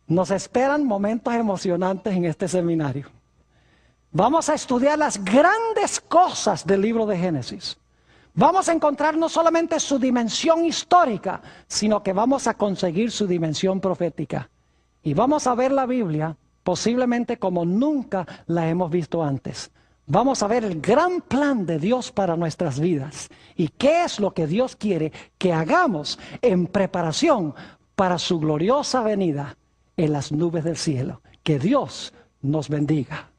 nos esperan momentos emocionantes en este seminario. Vamos a estudiar las grandes cosas del libro de Génesis. Vamos a encontrar no solamente su dimensión histórica, sino que vamos a conseguir su dimensión profética. Y vamos a ver la Biblia posiblemente como nunca la hemos visto antes. Vamos a ver el gran plan de Dios para nuestras vidas y qué es lo que Dios quiere que hagamos en preparación para su gloriosa venida en las nubes del cielo. Que Dios nos bendiga.